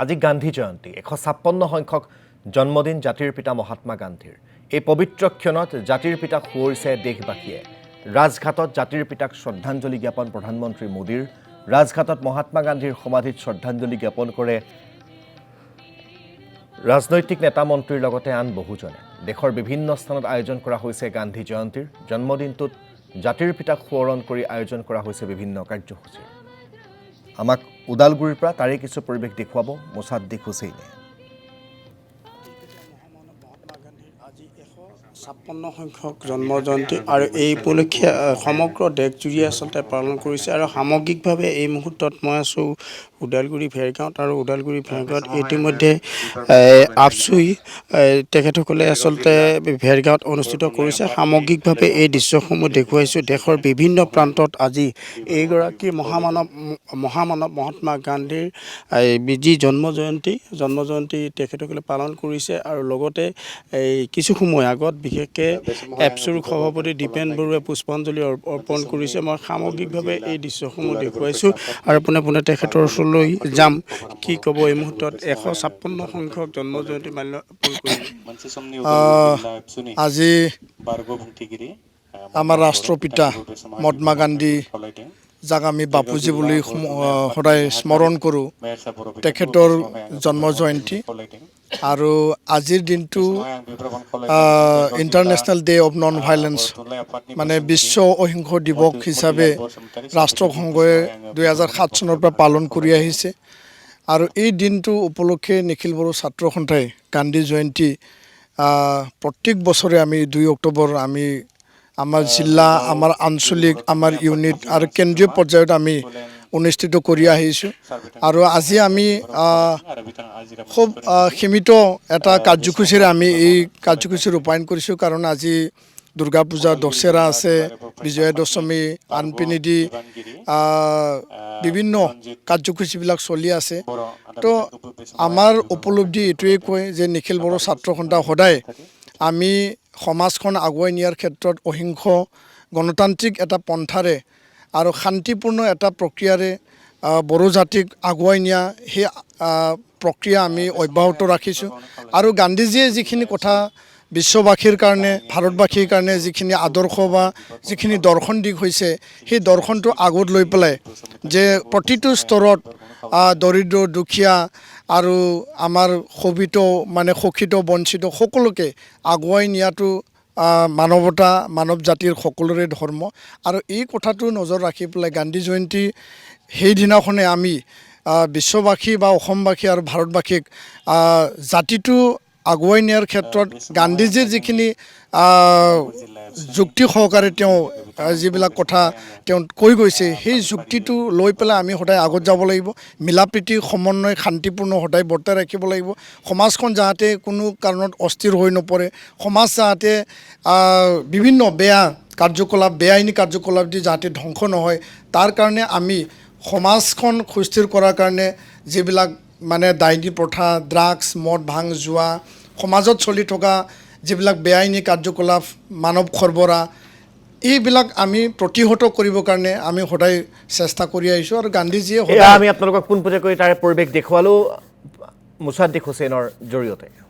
আজি গান্ধী জয়ন্তী 156 সংখ্যক জন্মদিন জাতিৰ পিতা মহাত্মা গান্ধীৰ এই পবিত্ৰ ক্ষণত জাতিৰ পিতাক সুঁৱৰিছে দেশবাসীয়ে ৰাজঘাটত জাতিৰ পিতাক শ্ৰদ্ধাঞ্জলি জ্ঞাপন প্ৰধানমন্ত্ৰী মোদীৰ ৰাজঘাটত মহাত্মা গান্ধীৰ সমাধিত শ্ৰদ্ধাঞ্জলি জ্ঞাপন কৰে ৰাজনৈতিক নেতা মন্ত্ৰীৰ লগতে আন বহুজনে দেশৰ বিভিন্ন স্থানত আয়োজন কৰা হৈছে গান্ধী জয়ন্তীৰ জন্মদিনটোত জাতিৰ পিতাক সোঁৱৰণ কৰি আয়োজন কৰা হৈছে বিভিন্ন কাৰ্যসূচী আমাক উদালগুৰিৰ পৰা তাৰে কিছু পৰিৱেশ দেখুৱাব মুছাদ্দিক হুছেইনে 156 সংখ্যক জন্ম জয়ন্তী আৰু এই উপলক্ষে সমগ্ৰ দেশজুৰি আসলতে পালন কৰিছে আৰু সামগ্ৰিকভাৱে এই মুহূৰ্তত মই আছো উদালগুৰি ভেৰগাঁৱত আৰু উদালগুৰি ভেৰগাঁৱত ইতিমধ্যে আপচুই তেখেতসকলে আসলতে ভেৰগাঁৱত অনুষ্ঠিত কৰিছে সামগ্ৰিকভাৱে এই দৃশ্যসমূহ দেখুৱাইছো দেশৰ বিভিন্ন প্ৰান্তত আজি এইগৰাকী মহামানৱ মহাত্মা গান্ধীৰ যি জন্ম জয়ন্তী তেখেতসকলে পালন কৰিছে আৰু লগতে এই কিছু সময় আগত বিশেষকৈ এপছুৰ সভাপতি দীপেন বৰুৱাই পুষ্পাঞ্জলি অৰ্পণ কৰিছে মই সামগ্ৰিকভাৱে এই দৃশ্যসমূহ দেখুৱাইছোঁ আৰু পোনে তেখেতৰ ওচৰলৈ যাম কি ক'ব এই মুহূৰ্তত 156 সংখ্যক জন্ম জয়ন্তী মাল্যাৰ্পণ কৰি আজি আমাৰ ৰাষ্ট্ৰপিতা মহাত্মা গান্ধী যাক আমি বাপুজী বুলি সদায় স্মৰণ কৰোঁ তেখেতৰ জন্ম জয়ন্তী আৰু আজিৰ দিনটো international day of non violence মানে বিশ্ব অহিংস দিৱস হিচাপে ৰাষ্ট্ৰসংঘই 2007 চনৰ পৰা পালন কৰি আহিছে আৰু এই দিনটো উপলক্ষে নিখিল বড়ো ছাত্ৰ সন্থাই গান্ধী জয়ন্তী প্ৰত্যেক বছৰে আমি 2 অক্টোবৰ আমি আমাৰ জিলা আমাৰ আঞ্চলিক আমাৰ ইউনিট আৰু কেন্দ্ৰীয় পৰ্যায়ত আমি অনুষ্ঠিত কৰি আহিছোঁ আৰু আজি আমি খুব সীমিত এটা কাৰ্যসূচীৰে আমি এই কাৰ্যসূচী ৰূপায়ণ কৰিছোঁ কাৰণ আজি দুৰ্গা পূজা দশেৰা আছে বিজয়া দশমী আনপিনিদি বিভিন্ন কাৰ্যসূচীবিলাক চলি আছে তো আমাৰ উপলব্ধি এইটোৱে কয় যে নিখিল বড়ো ছাত্ৰ সন্থা সদায় আমি সমাজখন আগুৱাই নিয়াৰ ক্ষেত্ৰত অহিংস গণতান্ত্ৰিক এটা পন্থাৰে আৰু শান্তিপূৰ্ণ এটা প্ৰক্ৰিয়াৰে বড়ো জাতিক আগুৱাই নিয়া সেই প্ৰক্ৰিয়া আমি অব্যাহত ৰাখিছোঁ আৰু গান্ধীজীয়ে যিখিনি কথা বিশ্ববাসীৰ কাৰণে ভাৰতবাসীৰ কাৰণে যিখিনি আদৰ্শ বা যিখিনি দৰ্শন দিশ হৈছে সেই দৰ্শনটো আগত লৈ পেলাই যে প্ৰতিটো স্তৰত দৰিদ্ৰ দুখীয়া আৰু আমাৰ শোষিত বঞ্চিত সকলোকে আগুৱাই নিয়াটো মানৱতা মানৱ জাতিৰ সকলোৰে ধৰ্ম আৰু এই কথাটো নজৰ ৰাখি পেলাই গান্ধী জয়ন্তী সেইদিনাখনে আমি বিশ্ববাসী বা অসমবাসী আৰু ভাৰতবাসীক জাতিটো আগুৱাই নিয়াৰ ক্ষেত্ৰত গান্ধীজীৰ যিখিনি যুক্তি সহকাৰে তেওঁ যিবিলাক কথা তেওঁ কৈ গৈছে সেই যুক্তিটো লৈ পেলাই আমি সদায় আগত যাব লাগিব মিলাপ্ৰীতি সমন্বয় শান্তিপূৰ্ণ সদায় বৰ্তাই ৰাখিব লাগিব সমাজখন যাতে কোনো কাৰণত অস্থিৰ হৈ নপৰে সমাজ যাতে বিভিন্ন বেআইনী কাৰ্যকলাপ দি যাতে ধ্বংস নহয় তাৰ কাৰণে আমি সমাজখন সুস্থিৰ কৰাৰ কাৰণে যিবিলাক মানে ডাইনী প্ৰথা ড্ৰাগছ মদ ভাং জুৱা সমাজত চলি থকা যিবিলাক বেআইনী কাৰ্যকলাপ মানৱ সৰবৰাহ এইবিলাক আমি প্ৰতিহত কৰিবৰ কাৰণে আমি সদায় চেষ্টা কৰি আহিছোঁ আৰু গান্ধীজীয়ে আমি আপোনালোকক পোনপটীয়াকৈ তাৰে পৰিৱেশ দেখুৱালোঁ মুছাদ্দিক হুছেইনৰ জৰিয়তে